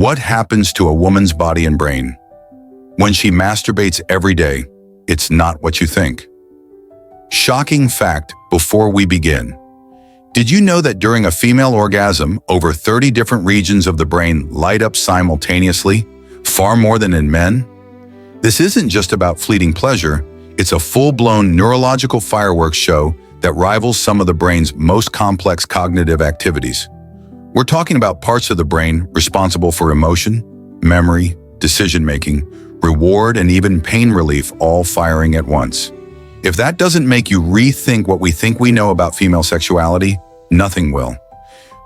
What happens to a woman's body and brain? When she masturbates every day, it's not what you think. Shocking fact before we begin. Did you know that during a female orgasm, over 30 different regions of the brain light up simultaneously, far more than in men? This isn't just about fleeting pleasure, it's a full-blown neurological fireworks show that rivals some of the brain's most complex cognitive activities. We're talking about parts of the brain responsible for emotion, memory, decision-making, reward, and even pain relief all firing at once. If that doesn't make you rethink what we think we know about female sexuality, nothing will.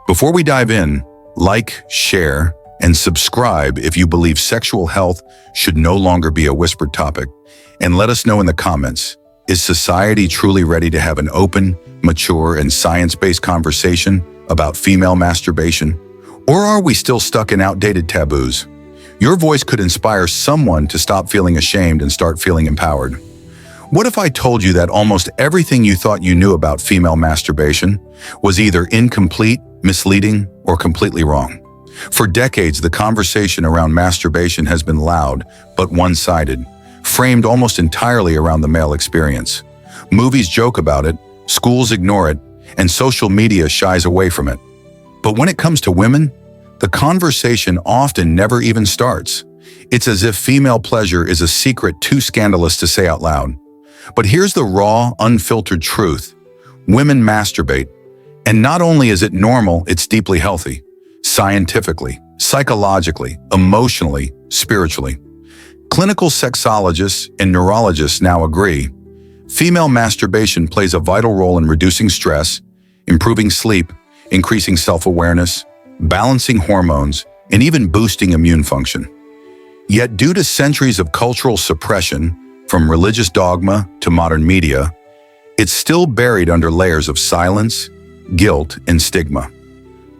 Before we dive in, like, share, and subscribe if you believe sexual health should no longer be a whispered topic. And let us know in the comments, is society truly ready to have an open, mature, and science-based conversation about female masturbation? Or are we still stuck in outdated taboos? Your voice could inspire someone to stop feeling ashamed and start feeling empowered. What if I told you that almost everything you thought you knew about female masturbation was either incomplete, misleading, or completely wrong? For decades, the conversation around masturbation has been loud, but one-sided, framed almost entirely around the male experience. Movies joke about it, schools ignore it, and social media shies away from it. But when it comes to women, the conversation often never even starts. It's as if female pleasure is a secret too scandalous to say out loud. But here's the raw, unfiltered truth. Women masturbate, and not only is it normal, it's deeply healthy. Scientifically, psychologically, emotionally, spiritually. Clinical sexologists and neurologists now agree. Female masturbation plays a vital role in reducing stress, improving sleep, increasing self-awareness, balancing hormones, and even boosting immune function. Yet due to centuries of cultural suppression, from religious dogma to modern media, it's still buried under layers of silence, guilt, and stigma.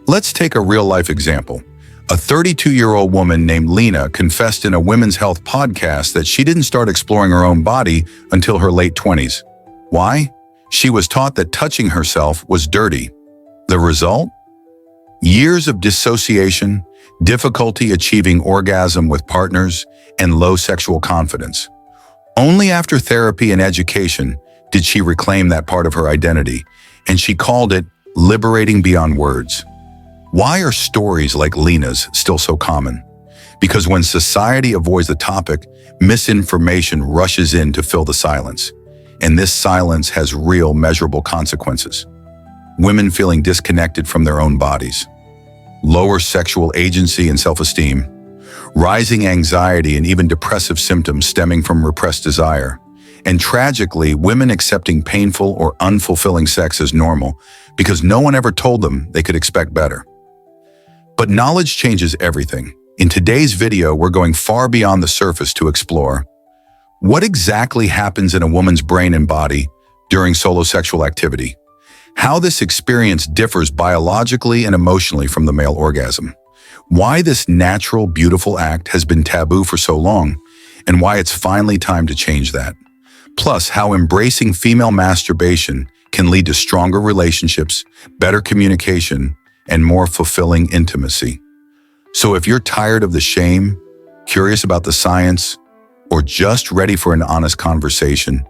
Let's take a real-life example. A 32-year-old woman named Lena confessed in a women's health podcast that she didn't start exploring her own body until her late 20s. Why? She was taught that touching herself was dirty. The result? Years of dissociation, difficulty achieving orgasm with partners, and low sexual confidence. Only after therapy and education did she reclaim that part of her identity, and she called it liberating beyond words. Why are stories like Lena's still so common? Because when society avoids the topic, misinformation rushes in to fill the silence. And this silence has real, measurable consequences. Women feeling disconnected from their own bodies. Lower sexual agency and self-esteem. Rising anxiety and even depressive symptoms stemming from repressed desire. And tragically, women accepting painful or unfulfilling sex as normal because no one ever told them they could expect better. But knowledge changes everything. In today's video, we're going far beyond the surface to explore what exactly happens in a woman's brain and body during solo sexual activity, how this experience differs biologically and emotionally from the male orgasm, why this natural, beautiful act has been taboo for so long, and why it's finally time to change that. Plus, how embracing female masturbation can lead to stronger relationships, better communication, and more fulfilling intimacy. So if you're tired of the shame, curious about the science, or just ready for an honest conversation,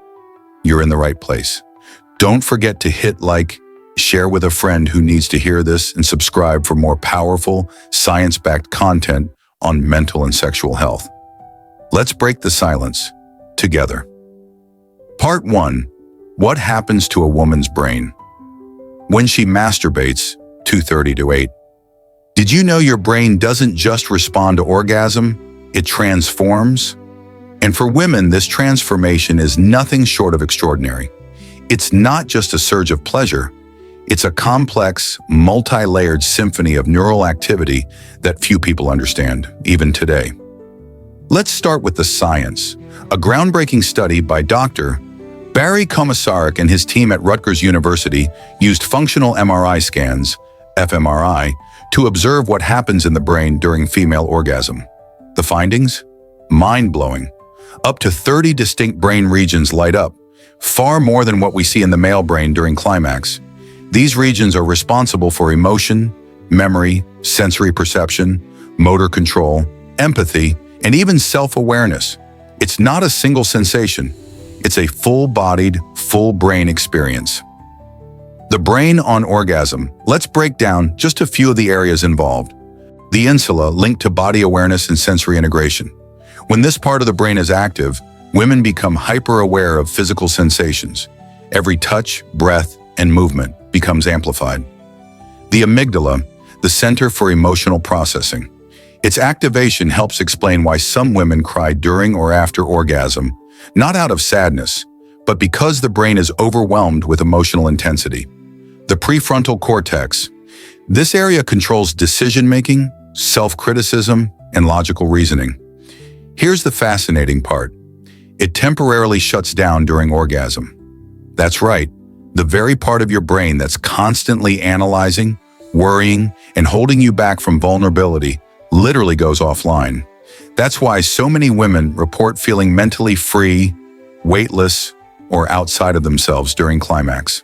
you're in the right place. Don't forget to hit like, share with a friend who needs to hear this, and subscribe for more powerful, science-backed content on mental and sexual health. Let's break the silence together. Part 1. What happens to a woman's brain? When she masturbates, 2:30 to 8. Did you know your brain doesn't just respond to orgasm, it transforms? And for women, this transformation is nothing short of extraordinary. It's not just a surge of pleasure, it's a complex, multi-layered symphony of neural activity that few people understand, even today. Let's start with the science. A groundbreaking study by Dr. Barry Komisarek and his team at Rutgers University used functional MRI scans, fMRI, to observe what happens in the brain during female orgasm. The findings? Mind-blowing. Up to 30 distinct brain regions light up, far more than what we see in the male brain during climax. These regions are responsible for emotion, memory, sensory perception, motor control, empathy, and even self-awareness. It's not a single sensation. It's a full-bodied, full-brain experience. The brain on orgasm. Let's break down just a few of the areas involved. The insula, linked to body awareness and sensory integration. When this part of the brain is active, women become hyper-aware of physical sensations. Every touch, breath, and movement becomes amplified. The amygdala, the center for emotional processing. Its activation helps explain why some women cry during or after orgasm, not out of sadness, but because the brain is overwhelmed with emotional intensity. The prefrontal cortex. This area controls decision-making, self-criticism, and logical reasoning. Here's the fascinating part. It temporarily shuts down during orgasm. That's right, the very part of your brain that's constantly analyzing, worrying, and holding you back from vulnerability literally goes offline. That's why so many women report feeling mentally free, weightless, or outside of themselves during climax.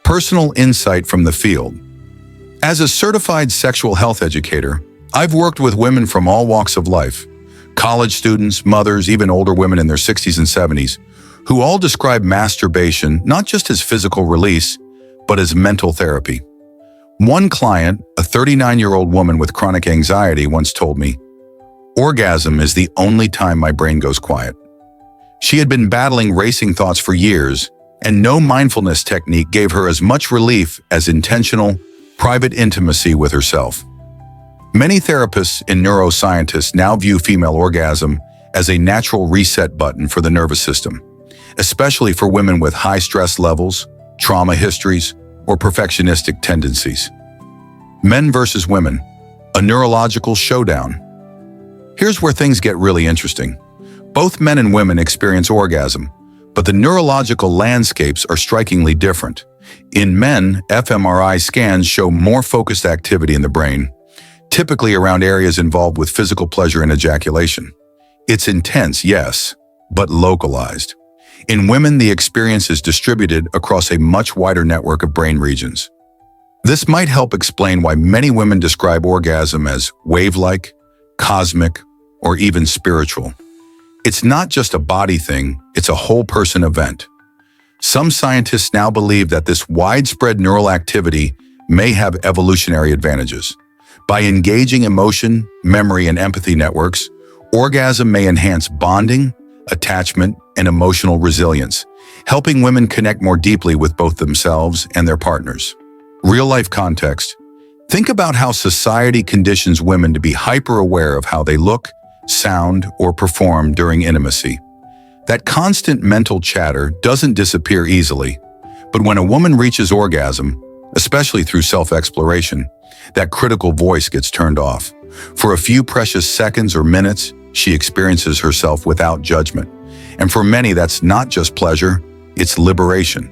Personal insight from the field. As a certified sexual health educator, I've worked with women from all walks of life, college students, mothers, even older women in their 60s and 70s, who all describe masturbation not just as physical release, but as mental therapy. One client, a 39-year-old woman with chronic anxiety, once told me, "Orgasm is the only time my brain goes quiet." She had been battling racing thoughts for years, and no mindfulness technique gave her as much relief as intentional, private intimacy with herself. Many therapists and neuroscientists now view female orgasm as a natural reset button for the nervous system, especially for women with high stress levels, trauma histories, or perfectionistic tendencies. Men versus women, a neurological showdown. Here's where things get really interesting. Both men and women experience orgasm, but the neurological landscapes are strikingly different. In men, fMRI scans show more focused activity in the brain, typically around areas involved with physical pleasure and ejaculation. It's intense, yes, but localized. In women, the experience is distributed across a much wider network of brain regions. This might help explain why many women describe orgasm as wave-like, cosmic, or even spiritual. It's not just a body thing, it's a whole-person event. Some scientists now believe that this widespread neural activity may have evolutionary advantages. By engaging emotion, memory, and empathy networks, orgasm may enhance bonding, attachment, and emotional resilience, helping women connect more deeply with both themselves and their partners. Real-life context. Think about how society conditions women to be hyper-aware of how they look, sound, or perform during intimacy. That constant mental chatter doesn't disappear easily, but when a woman reaches orgasm, especially through self-exploration, that critical voice gets turned off. For a few precious seconds or minutes, she experiences herself without judgment. And for many, that's not just pleasure, it's liberation.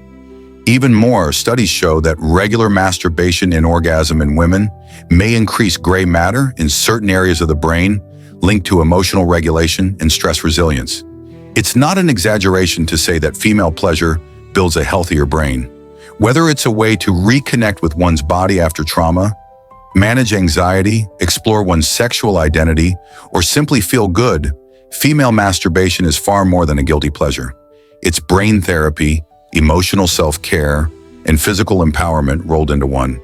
Even more, studies show that regular masturbation and orgasm in women may increase gray matter in certain areas of the brain linked to emotional regulation and stress resilience. It's not an exaggeration to say that female pleasure builds a healthier brain. Whether it's a way to reconnect with one's body after trauma, manage anxiety, explore one's sexual identity, or simply feel good, female masturbation is far more than a guilty pleasure. It's brain therapy, emotional self-care, and physical empowerment rolled into one.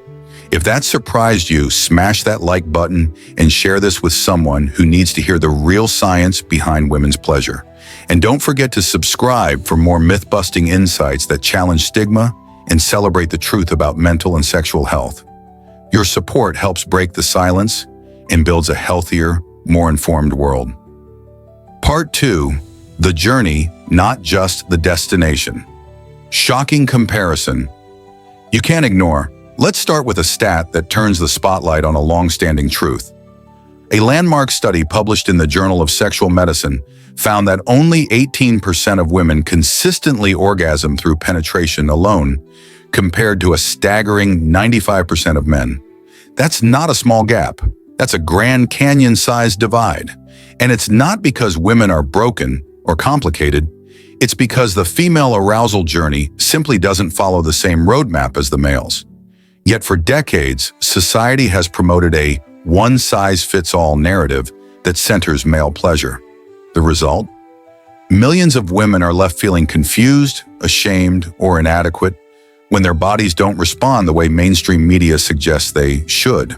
If that surprised you, smash that like button and share this with someone who needs to hear the real science behind women's pleasure. And don't forget to subscribe for more myth-busting insights that challenge stigma and celebrate the truth about mental and sexual health. Your support helps break the silence and builds a healthier, more informed world. Part 2. The journey, not just the destination. Shocking comparison. You can't ignore. Let's start with a stat that turns the spotlight on a long-standing truth. A landmark study published in the Journal of Sexual Medicine found that only 18% of women consistently orgasm through penetration alone, compared to a staggering 95% of men. That's not a small gap. That's a Grand Canyon-sized divide. And it's not because women are broken or complicated. It's because the female arousal journey simply doesn't follow the same roadmap as the males. Yet for decades, society has promoted a one-size-fits-all narrative that centers male pleasure. The result? Millions of women are left feeling confused, ashamed, or inadequate when their bodies don't respond the way mainstream media suggests they should.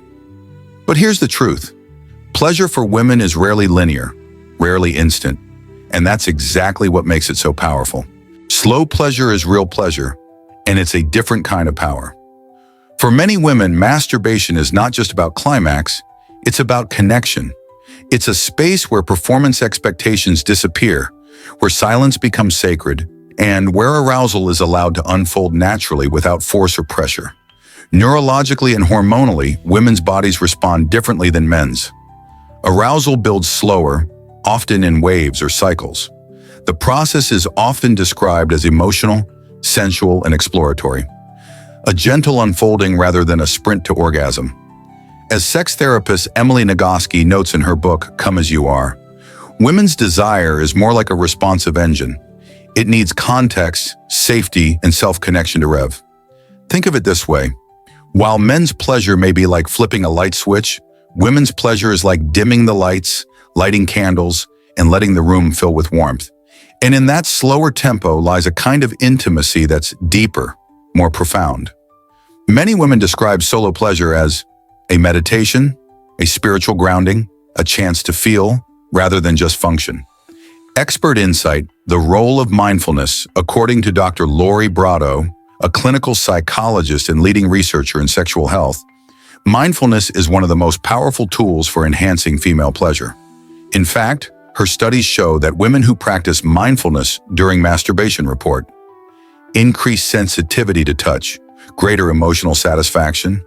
But here's the truth. Pleasure for women is rarely linear, rarely instant, and that's exactly what makes it so powerful. Slow pleasure is real pleasure, and it's a different kind of power. For many women, masturbation is not just about climax, it's about connection. It's a space where performance expectations disappear, where silence becomes sacred, and where arousal is allowed to unfold naturally without force or pressure. Neurologically and hormonally, women's bodies respond differently than men's. Arousal builds slower, often in waves or cycles. The process is often described as emotional, sensual, and exploratory. A gentle unfolding rather than a sprint to orgasm. As sex therapist Emily Nagoski notes in her book, Come As You Are, women's desire is more like a responsive engine. It needs context, safety, and self-connection to rev. Think of it this way. While men's pleasure may be like flipping a light switch, women's pleasure is like dimming the lights, lighting candles, and letting the room fill with warmth. And in that slower tempo lies a kind of intimacy that's deeper, more profound. Many women describe solo pleasure as a meditation, a spiritual grounding, a chance to feel, rather than just function. Expert insight, the role of mindfulness, according to Dr. Lori Brotto, a clinical psychologist and leading researcher in sexual health, mindfulness is one of the most powerful tools for enhancing female pleasure. In fact, her studies show that women who practice mindfulness during masturbation report increased sensitivity to touch, greater emotional satisfaction,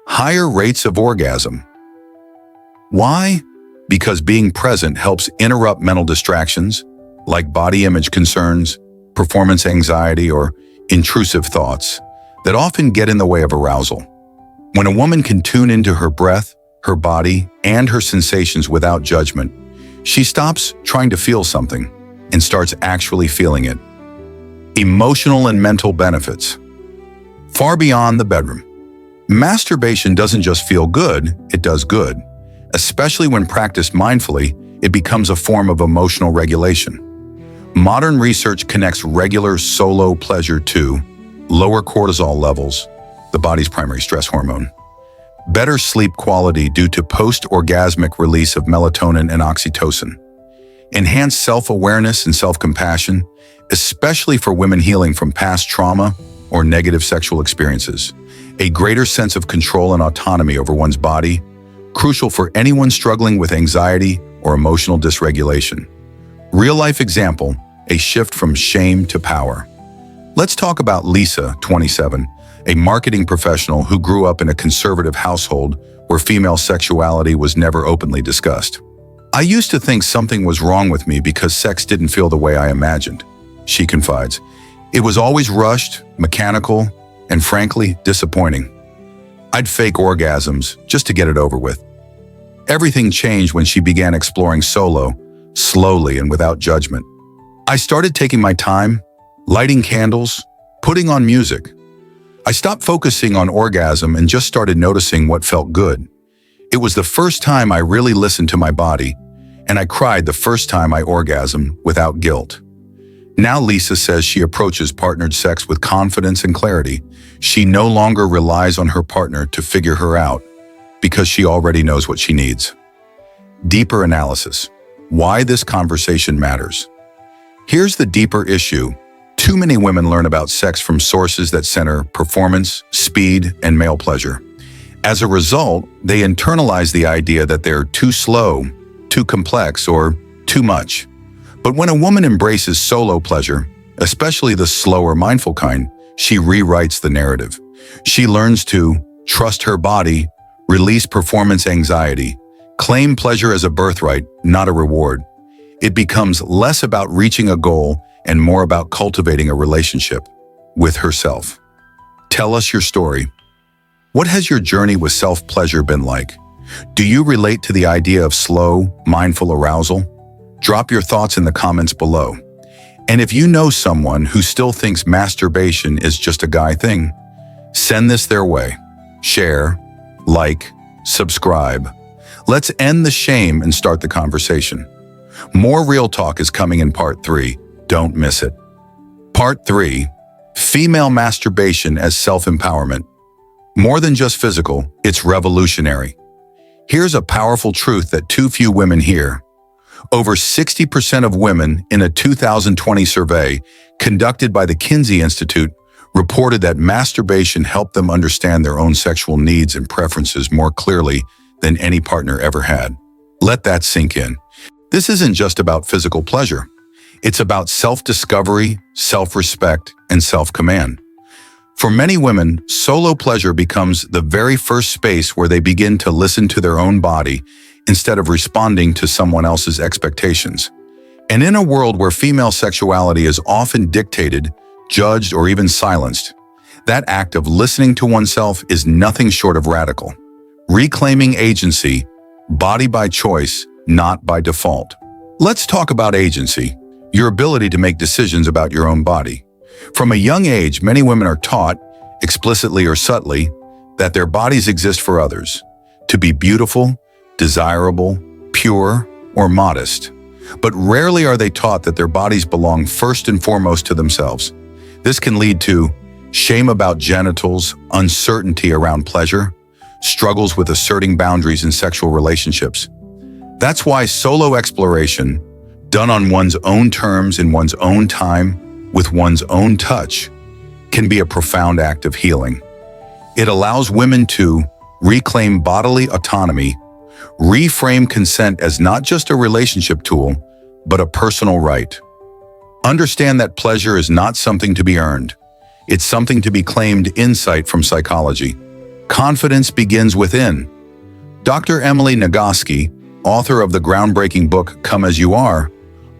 higher rates of orgasm. Why? Because being present helps interrupt mental distractions, like body image concerns, performance anxiety, or intrusive thoughts that often get in the way of arousal. When a woman can tune into her breath, her body, and her sensations without judgment, she stops trying to feel something and starts actually feeling it. Emotional and mental benefits. Far beyond the bedroom. Masturbation doesn't just feel good, it does good. Especially when practiced mindfully, it becomes a form of emotional regulation. Modern research connects regular solo pleasure to lower cortisol levels, the body's primary stress hormone, better sleep quality due to post-orgasmic release of melatonin and oxytocin, enhanced self-awareness and self-compassion, especially for women healing from past trauma or negative sexual experiences, a greater sense of control and autonomy over one's body, crucial for anyone struggling with anxiety or emotional dysregulation. Real-life example, a shift from shame to power. Let's talk about Lisa, 27, a marketing professional who grew up in a conservative household where female sexuality was never openly discussed. I used to think something was wrong with me because sex didn't feel the way I imagined, she confides. It was always rushed, mechanical, and frankly, disappointing. I'd fake orgasms just to get it over with. Everything changed when she began exploring solo, slowly and without judgment. I started taking my time, lighting candles, putting on music. I stopped focusing on orgasm and just started noticing what felt good. It was the first time I really listened to my body, and I cried the first time I orgasmed without guilt. Now Lisa says she approaches partnered sex with confidence and clarity. She no longer relies on her partner to figure her out because she already knows what she needs. Deeper analysis. Why this conversation matters. Here's the deeper issue. Too many women learn about sex from sources that center performance, speed, and male pleasure. As a result, they internalize the idea that they're too slow, too complex, or too much. But when a woman embraces solo pleasure, especially the slower, mindful kind, she rewrites the narrative. She learns to trust her body, release performance anxiety, claim pleasure as a birthright, not a reward. It becomes less about reaching a goal and more about cultivating a relationship with herself. Tell us your story. What has your journey with self-pleasure been like? Do you relate to the idea of slow, mindful arousal? Drop your thoughts in the comments below. And if you know someone who still thinks masturbation is just a guy thing, send this their way. Share, like, subscribe. Let's end the shame and start the conversation. More real talk is coming in part 3. Don't miss it. Part 3. Female masturbation as self-empowerment. More than just physical, it's revolutionary. Here's a powerful truth that too few women hear. Over 60% of women in a 2020 survey conducted by the Kinsey Institute reported that masturbation helped them understand their own sexual needs and preferences more clearly than any partner ever had. Let that sink in. This isn't just about physical pleasure. It's about self-discovery, self-respect, and self-command. For many women, solo pleasure becomes the very first space where they begin to listen to their own body instead of responding to someone else's expectations. And in a world where female sexuality is often dictated, judged, or even silenced, that act of listening to oneself is nothing short of radical. Reclaiming agency, body by choice, not by default. Let's talk about agency, your ability to make decisions about your own body. From a young age, many women are taught, explicitly or subtly, that their bodies exist for others, to be beautiful, desirable, pure, or modest. But rarely are they taught that their bodies belong first and foremost to themselves. This can lead to shame about genitals, uncertainty around pleasure, struggles with asserting boundaries in sexual relationships. That's why solo exploration, done on one's own terms in one's own time, with one's own touch, can be a profound act of healing. It allows women to reclaim bodily autonomy, reframe consent as not just a relationship tool, but a personal right. Understand that pleasure is not something to be earned. It's something to be claimed. Insight from psychology. Confidence begins within. Dr. Emily Nagoski, author of the groundbreaking book Come As You Are,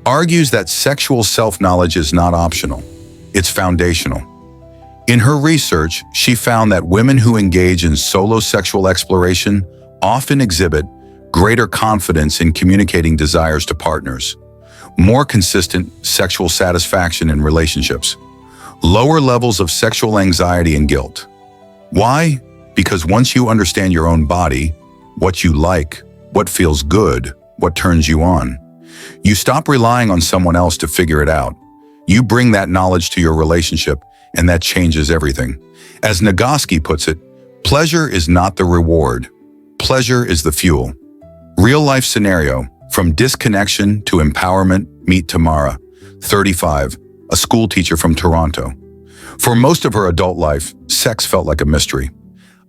argues that sexual self-knowledge is not optional. It's foundational. In her research, she found that women who engage in solo sexual exploration often exhibit greater confidence in communicating desires to partners, more consistent sexual satisfaction in relationships, lower levels of sexual anxiety and guilt. Why? Because once you understand your own body, what you like, what feels good, what turns you on, you stop relying on someone else to figure it out. You bring that knowledge to your relationship, and that changes everything. As Nagoski puts it, pleasure is not the reward. Pleasure is the fuel. Real-life scenario, from disconnection to empowerment, meet Tamara, 35, a school teacher from Toronto. For most of her adult life, sex felt like a mystery.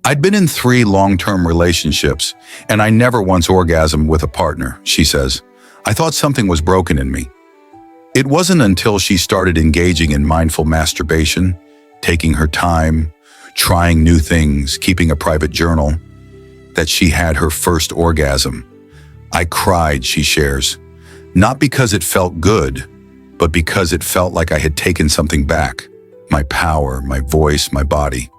I'd been in 3 long-term relationships, and I never once orgasmed with a partner, she says. I thought something was broken in me. It wasn't until she started engaging in mindful masturbation, taking her time, trying new things, keeping a private journal, that she had her first orgasm. I cried, she shares, not because it felt good, but because it felt like I had taken something back, my power, my voice, my body.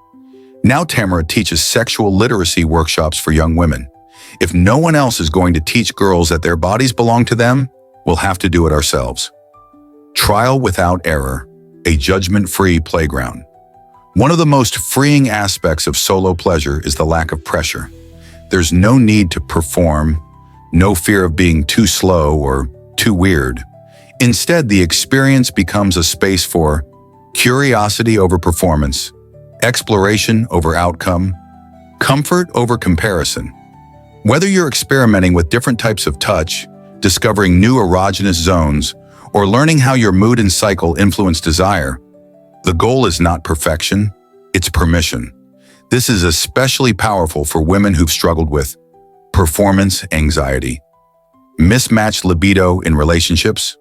Now Tamara teaches sexual literacy workshops for young women. If no one else is going to teach girls that their bodies belong to them, we'll have to do it ourselves. Trial without error, a judgment-free playground. One of the most freeing aspects of solo pleasure is the lack of pressure. There's no need to perform, no fear of being too slow or too weird. Instead, the experience becomes a space for curiosity over performance, exploration over outcome, comfort over comparison. Whether you're experimenting with different types of touch, discovering new erogenous zones, or learning how your mood and cycle influence desire, the goal is not perfection, it's permission. This is especially powerful for women who've struggled with performance anxiety, mismatched libido in relationships,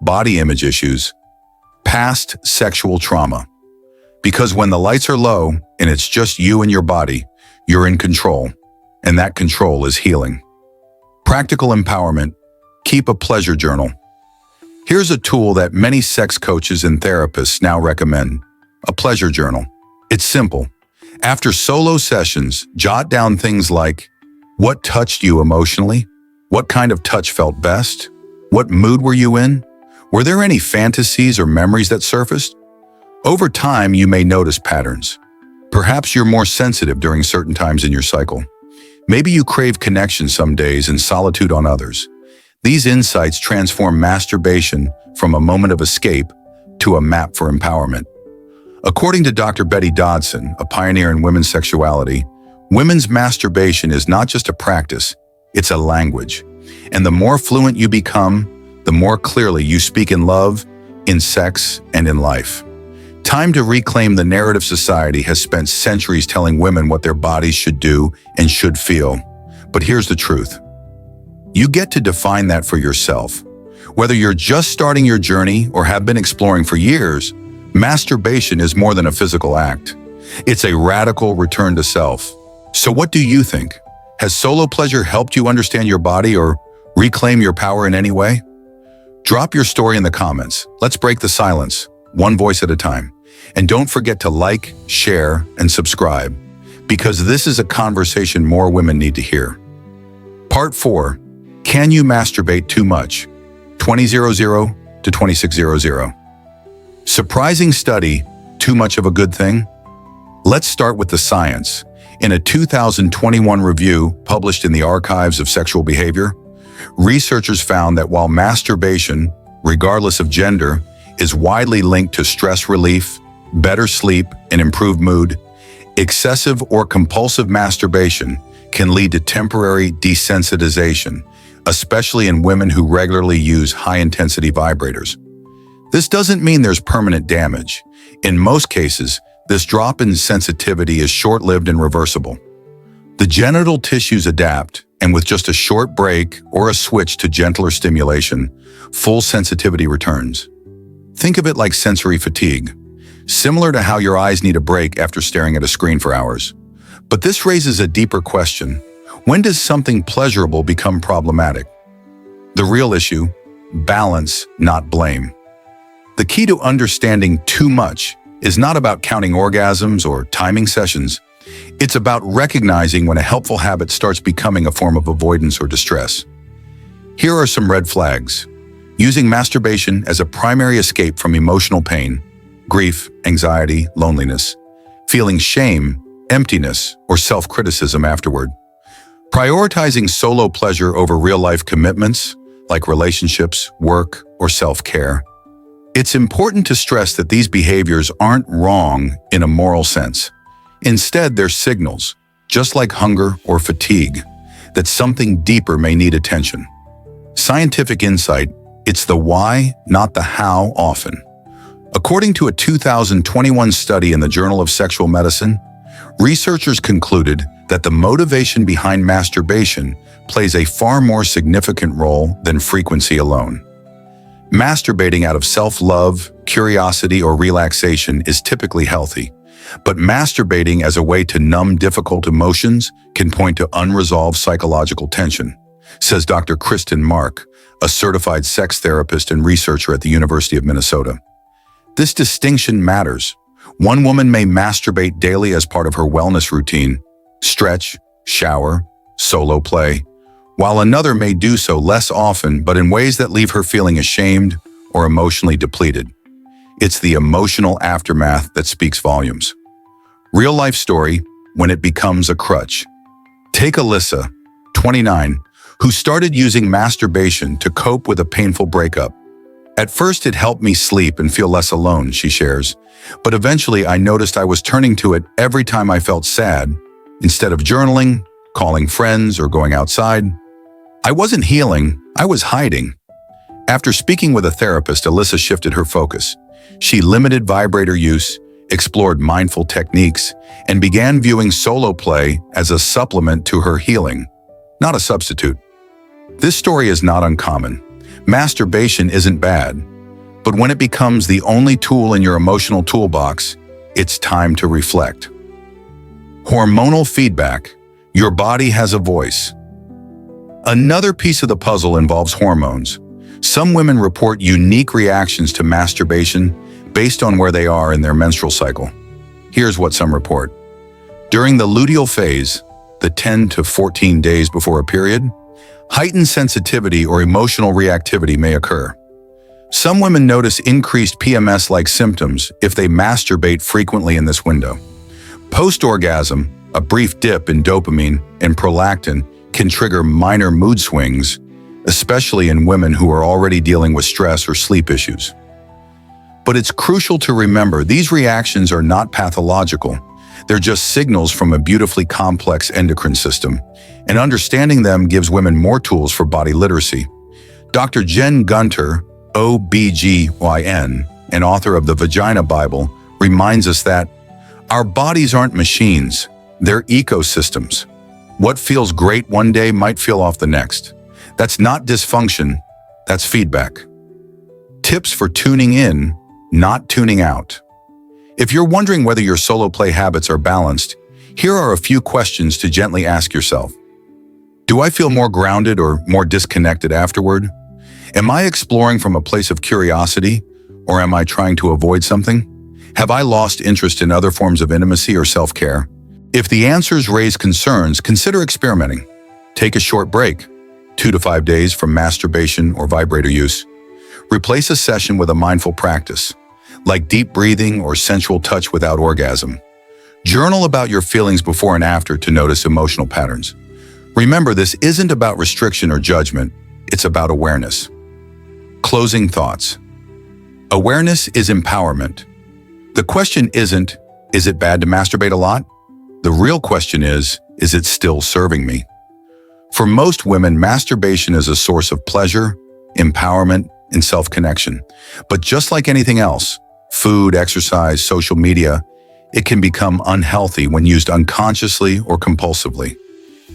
body image issues, past sexual trauma. Because when the lights are low and it's just you and your body, you're in control, and that control is healing. Practical empowerment. Keep a pleasure journal. Here's a tool that many sex coaches and therapists now recommend, a pleasure journal. It's simple. After solo sessions, jot down things like, what touched you emotionally? What kind of touch felt best? What mood were you in? Were there any fantasies or memories that surfaced? Over time, you may notice patterns. Perhaps you're more sensitive during certain times in your cycle. Maybe you crave connection some days and solitude on others. These insights transform masturbation from a moment of escape to a map for empowerment. According to Dr. Betty Dodson, a pioneer in women's sexuality, women's masturbation is not just a practice, it's a language. And the more fluent you become, the more clearly you speak in love, in sex, and in life. Time to reclaim the narrative society has spent centuries telling women what their bodies should do and should feel. But here's the truth. You get to define that for yourself. Whether you're just starting your journey or have been exploring for years, masturbation is more than a physical act. It's a radical return to self. So what do you think? Has solo pleasure helped you understand your body or reclaim your power in any way? Drop your story in the comments. Let's break the silence, one voice at a time. And don't forget to like, share, and subscribe, because this is a conversation more women need to hear. Part 4. Can you masturbate too much? 2000 to 2600. Surprising study, too much of a good thing? Let's start with the science. In a 2021 review published in the Archives of Sexual Behavior, researchers found that while masturbation, regardless of gender, is widely linked to stress relief, better sleep, and improved mood, excessive or compulsive masturbation can lead to temporary desensitization, especially in women who regularly use high-intensity vibrators. This doesn't mean there's permanent damage. In most cases, this drop in sensitivity is short-lived and reversible. The genital tissues adapt, and with just a short break or a switch to gentler stimulation, full sensitivity returns. Think of it like sensory fatigue, similar to how your eyes need a break after staring at a screen for hours. But this raises a deeper question. When does something pleasurable become problematic? The real issue: balance, not blame. The key to understanding too much is not about counting orgasms or timing sessions. It's about recognizing when a helpful habit starts becoming a form of avoidance or distress. Here are some red flags. Using masturbation as a primary escape from emotional pain, grief, anxiety, loneliness. Feeling shame, emptiness, or self-criticism afterward. Prioritizing solo pleasure over real-life commitments, like relationships, work, or self-care. It's important to stress that these behaviors aren't wrong in a moral sense. Instead, they're signals, just like hunger or fatigue, that something deeper may need attention. Scientific insight: it's the why, not the how, often. According to a 2021 study in the Journal of Sexual Medicine, researchers concluded that the motivation behind masturbation plays a far more significant role than frequency alone. Masturbating out of self-love, curiosity, or relaxation is typically healthy, but masturbating as a way to numb difficult emotions can point to unresolved psychological tension, says Dr. Kristen Mark, a certified sex therapist and researcher at the University of Minnesota. This distinction matters. One woman may masturbate daily as part of her wellness routine, stretch, shower, solo play, while another may do so less often but in ways that leave her feeling ashamed or emotionally depleted. It's the emotional aftermath that speaks volumes. Real-life story: when it becomes a crutch. Take Alyssa, 29, who started using masturbation to cope with a painful breakup. At first, it helped me sleep and feel less alone, she shares, but eventually I noticed I was turning to it every time I felt sad. Instead of journaling, calling friends, or going outside, I wasn't healing, I was hiding. After speaking with a therapist, Alyssa shifted her focus. She limited vibrator use, explored mindful techniques, and began viewing solo play as a supplement to her healing, not a substitute. This story is not uncommon. Masturbation isn't bad, but when it becomes the only tool in your emotional toolbox, it's time to reflect. Hormonal feedback: your body has a voice. Another piece of the puzzle involves hormones. Some women report unique reactions to masturbation based on where they are in their menstrual cycle. Here's what some report. During the luteal phase, the 10 to 14 days before a period, heightened sensitivity or emotional reactivity may occur. Some women notice increased PMS-like symptoms if they masturbate frequently in this window. Post-orgasm, A brief dip in dopamine and prolactin can trigger minor mood swings, especially in women who are already dealing with stress or sleep issues. But it's crucial to remember these reactions are not pathological. They're just signals from a beautifully complex endocrine system, and understanding them gives women more tools for body literacy. Dr. Jen Gunter, OBGYN, and author of the Vagina Bible, reminds us that our bodies aren't machines, they're ecosystems. What feels great one day might feel off the next. That's not dysfunction, that's feedback. Tips for tuning in, not tuning out. If you're wondering whether your solo play habits are balanced, here are a few questions to gently ask yourself. Do I feel more grounded or more disconnected afterward? Am I exploring from a place of curiosity, or am I trying to avoid something? Have I lost interest in other forms of intimacy or self-care? If the answers raise concerns, consider experimenting. Take a short break, 2 to 5 days from masturbation or vibrator use. Replace a session with a mindful practice, like deep breathing or sensual touch without orgasm. Journal about your feelings before and after to notice emotional patterns. Remember, this isn't about restriction or judgment, it's about awareness. Closing thoughts. Awareness is empowerment. The question isn't, is it bad to masturbate a lot? The real question is it still serving me? For most women, masturbation is a source of pleasure, empowerment, and self-connection. But just like anything else, food, exercise, social media, it can become unhealthy when used unconsciously or compulsively.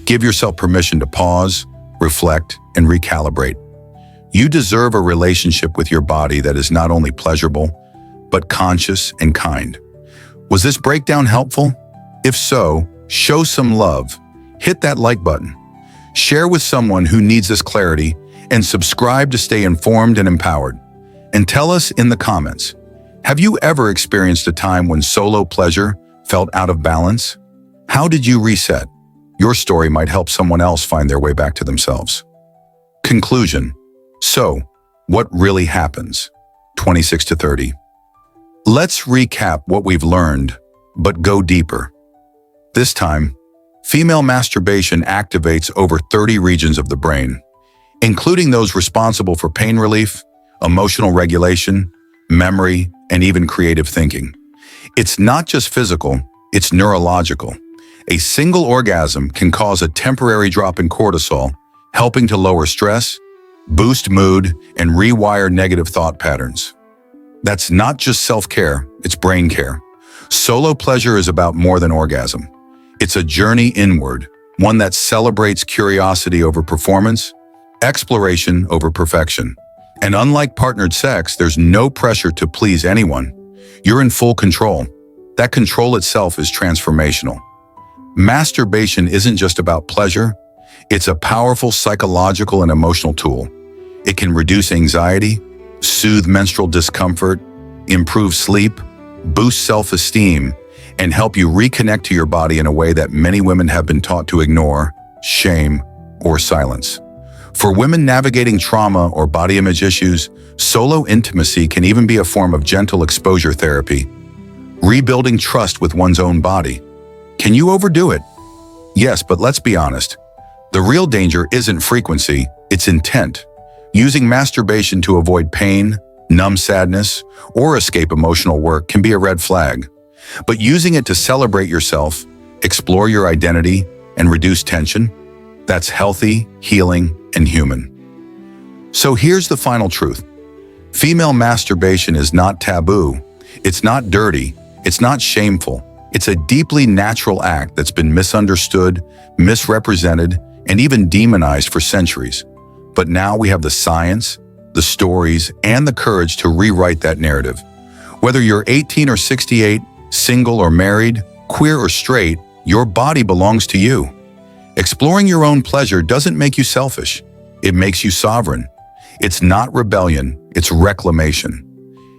Give yourself permission to pause, reflect, and recalibrate. You deserve a relationship with your body that is not only pleasurable, but conscious and kind. Was this breakdown helpful? If so, show some love. Hit that like button. Share with someone who needs this clarity, and subscribe to stay informed and empowered. And tell us in the comments, have you ever experienced a time when solo pleasure felt out of balance? How did you reset? Your story might help someone else find their way back to themselves. Conclusion. So, what really happens? 26 to 30. Let's recap what we've learned, but go deeper. This time, female masturbation activates over 30 regions of the brain, including those responsible for pain relief, emotional regulation, memory, and even creative thinking. It's not just physical, it's neurological. A single orgasm can cause a temporary drop in cortisol, helping to lower stress, boost mood, and rewire negative thought patterns. That's not just self-care, it's brain care. Solo pleasure is about more than orgasm. It's a journey inward, one that celebrates curiosity over performance, exploration over perfection. And unlike partnered sex, there's no pressure to please anyone. You're in full control. That control itself is transformational. Masturbation isn't just about pleasure, it's a powerful psychological and emotional tool. It can reduce anxiety, soothe menstrual discomfort, improve sleep, boost self-esteem, and help you reconnect to your body in a way that many women have been taught to ignore, shame, or silence. For women navigating trauma or body image issues, solo intimacy can even be a form of gentle exposure therapy, rebuilding trust with one's own body. Can you overdo it? Yes, but let's be honest. The real danger isn't frequency, it's intent. Using masturbation to avoid pain, numb sadness, or escape emotional work can be a red flag. But using it to celebrate yourself, explore your identity, and reduce tension, that's healthy, healing, and human. So here's the final truth. Female masturbation is not taboo. It's not dirty. It's not shameful. It's a deeply natural act that's been misunderstood, misrepresented, and even demonized for centuries. But now we have the science, the stories, and the courage to rewrite that narrative. Whether you're 18 or 68, single or married, queer or straight, your body belongs to you. Exploring your own pleasure doesn't make you selfish. It makes you sovereign. It's not rebellion, it's reclamation.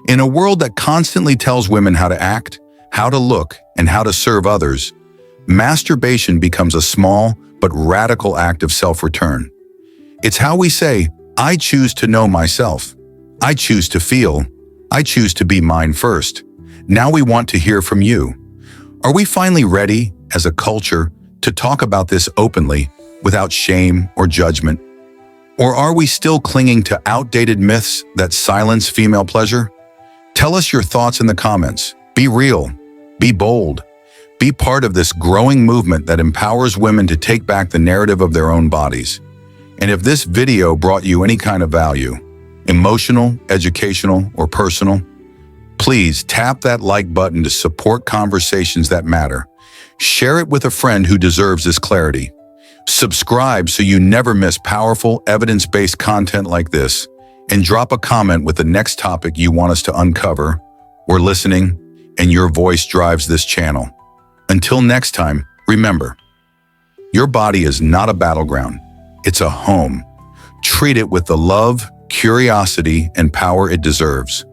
In a world that constantly tells women how to act, how to look, and how to serve others, masturbation becomes a small but radical act of self-return. It's how we say, I choose to know myself. I choose to feel. I choose to be mine first. Now we want to hear from you. Are we finally ready, as a culture to talk about this openly without shame or judgment? Or are we still clinging to outdated myths that silence female pleasure? Tell us your thoughts in the comments. Be real, be bold, be part of this growing movement that empowers women to take back the narrative of their own bodies. And if this video brought you any kind of value, emotional, educational, or personal, please tap that like button to support conversations that matter. Share it with a friend who deserves this clarity. Subscribe so you never miss powerful, evidence-based content like this, and drop a comment with the next topic you want us to uncover. We're listening, and your voice drives this channel. Until next time, remember, your body is not a battleground. It's a home. Treat it with the love, curiosity, and power it deserves.